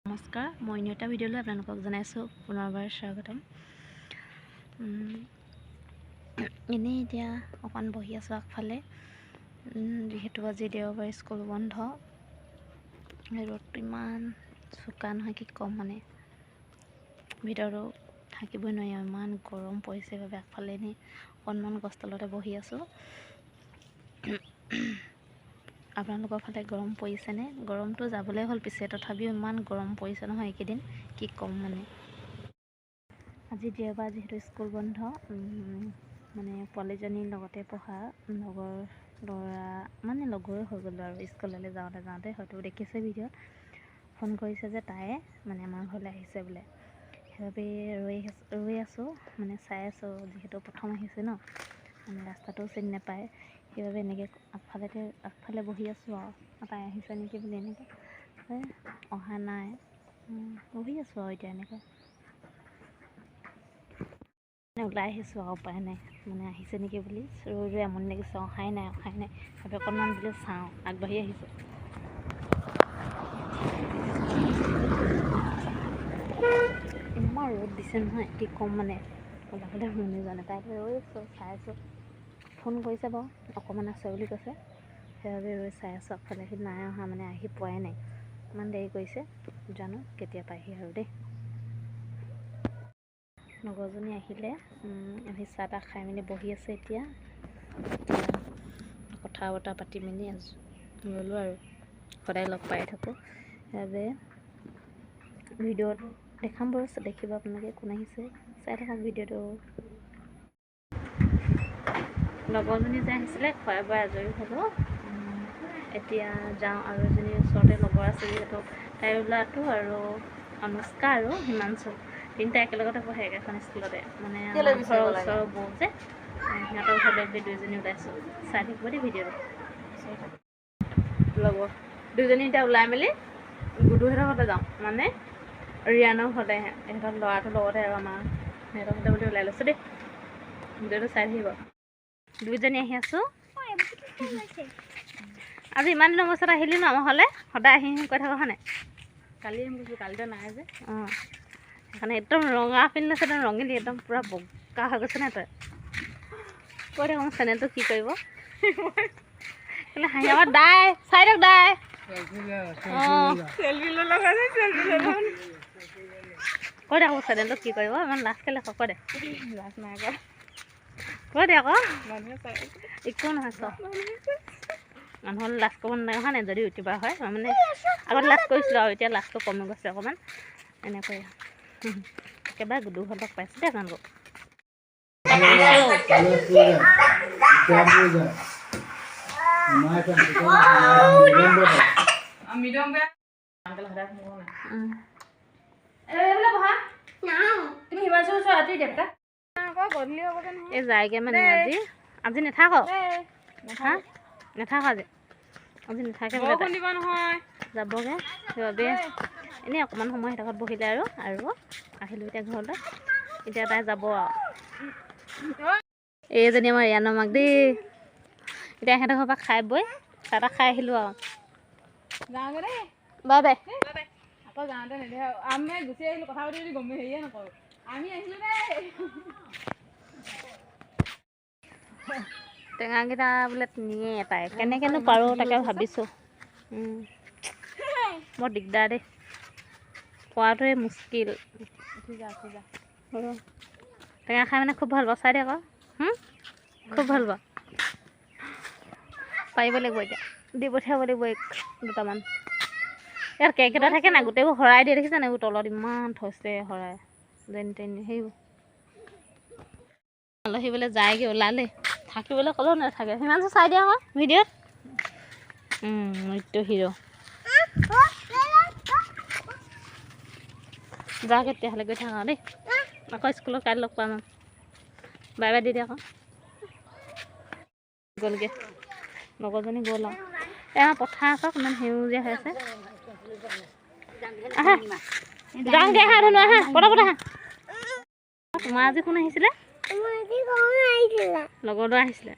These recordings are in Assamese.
নমস্কাৰ, মই এটা ভিডিঅ'লৈ আপোনালোকক জনাইছোঁ পুনৰবাৰ স্বাগতম। এনেই এতিয়া অকণ বহি আছোঁ আগফালে, যিহেতু আজি দেওবাৰ, স্কুল বন্ধ। ৰ'দটো ইমান চোকা নহয়, কি ক'ম মানে ভিতৰতো থাকিবই নোৱাৰি, ইমান গৰম পৰিছে বাবে আগফালে এনেই অকণমান গছ তলতে বহি আছোঁ। আপোনালোকৰ ফালে গৰম পৰিছেনে? গৰমটো যাবলৈ হ'ল পিছে, তথাপিও ইমান গৰম পৰিছে নহয় এইকেইদিন, কি ক'ম মানে। আজি দেওবাৰ যিহেতু স্কুল বন্ধ, মানে পোৱালীজনীৰ লগতে পঢ়া লগৰ ল'ৰা মানে লগৰে হৈ গ'লো আৰু স্কুললৈ যাওঁতে হয়তো দেখিছে ভিডিঅ'ত। ফোন কৰিছে যে তাই মানে আমাৰ ঘৰলৈ আহিছে বোলে, সেইবাবে ৰৈ আছোঁ, মানে চাই আছোঁ, যিহেতু প্ৰথম আহিছে ন, মানে ৰাস্তাটোও চিনি নাপায়, সেইবাবে এনেকৈ আগফালে বহি আছোঁ আৰু তাই আহিছে নেকি বুলি। এনেকৈ অহা নাই, বহি আছোঁ আৰু এতিয়া এনেকৈ ওলাই আহিছোঁ আৰু উপায় নাই, মানে আহিছে নেকি বুলি ৰৈ আমনি লাগিছে। অহাই নাই ভাবে অকণমান বোলে চাওঁ, আগবাঢ়ি আহিছোঁ। ইমান ৰ'দ দিছে নহয়, কি ক'ম মানে, ওলাবলৈ মনে যোৱা নাই। তাইলৈ ৰৈ আছোঁ, চাই আছোঁ। ফোন কৰিছে বাৰু, অকণমান আছে বুলি কৈছে, সেইবাবে ৰৈ চাই আছোঁ আগফালে। সি নাই অহা, মানে আহি পোৱাই নাই, ইমান দেৰি কৰিছে, জানো কেতিয়া পায়হি আৰু দেই। লগৰজনী আহিলে, আহি চাহ তাহ খাই মেলি বহি আছে। এতিয়া কথা বতৰা পাতি মেলি ল'লোঁ আৰু সদায় লগ পাই থাকোঁ, সেইবাবে ভিডিঅ'ত দেখাম বাৰু, দেখিব আপোনালোকে কোন আহিছে, চাই থাকক ভিডিঅ'টো। লগৰজনী যে আহিছিলে, খোৱাই বোৱাই আজৰি হ'লোঁ। এতিয়া যাওঁ, আৰু এজনী ওচৰতে লগৰ আছে যিহেতু, তাইৰ ল'ৰাটো আৰু অনুষ্কা আৰু হিমাংশু, তিনিটা একেলগতে পঢ়ে একেখন স্কুলতে, মানে আমাৰ ঘৰৰ ওচৰৰ বৌ যে, সিহঁতৰ ঘৰলৈ বুলি দুইজনী ওলাইছোঁ। চাই থাকিব দেই ভিডিঅ'টো। লগৰ দুইজনী এতিয়া ওলাই মেলি গুডুহঁতৰ ঘৰতে যাওঁ, মানে ৰিয়ানৰ ঘৰতে, ইহঁতৰ ল'ৰাটোৰ লগতে আৰু আমাৰ সিহঁতৰ ঘৰতে বুলি ওলাই লৈছোঁ দেই। ভিডিঅ'টো চাই থাকিব। দুইজনী আহি আছোঁ। আজি ইমান দিনৰ পাছত আহিলি ন আমাৰ ঘৰলৈ, সদায় আহি কৈ থাকোঁ হয় নাই? কালি আহিম কৈছোঁ, কালিতো নাই যে। সেইকাৰণে একদম ৰঙা পিন্ধি লৈছে, একদম ৰঙিলি, একদম পূৰা বগা হৈ গৈছে নে তই? কৈ থাকোঁ মোৰ চেনেলটো কি কৰিব, হাঁহি আমাৰ দাই চাই দিয়ক, দাই কৈ দে মোৰ চেনেলটো কি কৰিব, ইমান লাজ কেলৈ কৈ দে। লাজ নাই কৰা, কৈ দে আকৌ, একো নহয় চব মানুহলৈ লাজ কৰিব নালাগে হয় নাই, যদি ইউটিউবাৰ হয়। মানে আগত লাজ কৰিছিলোঁ আৰু এতিয়া লাজটো কমি গৈছে অকণমান, এনেকৈ একেবাৰে গুডুহঁতক পাইছোঁ দেই আপোনালোকক। এই যায়গৈ মানে আজি নাথাক, নাথাক আজি নাথাকে নহয়, যাবগৈ। সেইবাবে এনেই অকণমান সময় সিহঁতৰ ঘৰত বহিলে আৰু আহিলোঁ এতিয়া ঘৰলৈ। এতিয়া তাই যাব আৰু এইজনী আমাৰ ৰিয়ানৰ মাক দেই। এতিয়া সিহঁতৰ ঘৰৰ পৰা খাই বৈ চাহ তাহ খাই আহিলোঁ আৰু যাওঁগৈ দেই, বাই বাই। আকৌ যাওঁতে নিদিয়ে, আমি গুচি আহিলোঁ, কথা পাতি গমেই হেৰিয়ে নকৰোঁ, আমি আহিলোঁ দেই। টেঙাকেইটা বোলে নিয়ে তাই, কেনেকৈনো পাৰোঁ তাকে ভাবিছোঁ। বৰ দিগদাৰ দেই, পোৱাটোৱে মুস্কিল। টেঙা খাই মানে খুব ভাল পাওঁ, চাই দে আকৌ, খুব ভাল পাওঁ। পাৰিব লাগিব এতিয়া, দি পঠিয়াব লাগিব দুটামান। ইয়াত কেক এটা থাকে নাই, গোটেইবোৰ শৰাই দিয়ে দেখিছে নাই, এইবোৰ তলত ইমান থৈছে শৰাই, যেনি তেনি সেইবোৰ আলহী বোলে যায়গৈ, ওলালে থাকিবলৈ ক'লেও নাথাকে। সিমান চাই দিয়া আকৌ ভিডিঅ'ত, মৃত্যু হিৰ'। যা তেতিয়াহ'লে গৈ থাকা দেই, আকৌ স্কুলত কাইলৈ লগ পাম। বাই বাই দি দিয়া আকৌ, গ'লগৈ লগৰজনী গ'ল আৰু। এই আমাৰ পথাৰ আকৌ ইমান সেউজীয়া হৈ আছে। আহা যাওঁগৈ, আহা ধুনু, আহা পটাপট আহা। তোমাৰ আজি কোন আহিছিলে? লগৰ ল'ৰা আহিছিলে।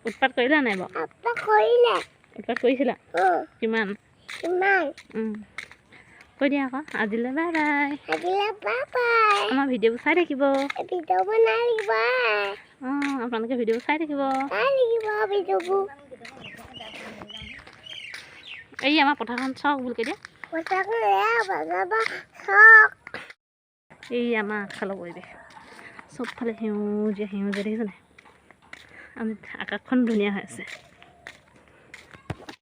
উৎপাত কৰিলে নাই বাৰু? উৎপাত কৰিছিলা কিমান কৈ দিয়া আকৌ আজিলৈ বাই বাই আমাৰ ভিডিঅ'বোৰ চাই থাকিব আপোনালোকে ভিডিঅ'বোৰ চাই থাকিব এই আমাৰ পথাৰখন চাওক বুলিকৈ দিয়া এই আমাৰ আগফালৰ পৰিৱেশ চবফালে সেউজীয়া সেউজীয়া দেখিছে নাই আমি আকাশখন ধুনীয়া হৈ আছে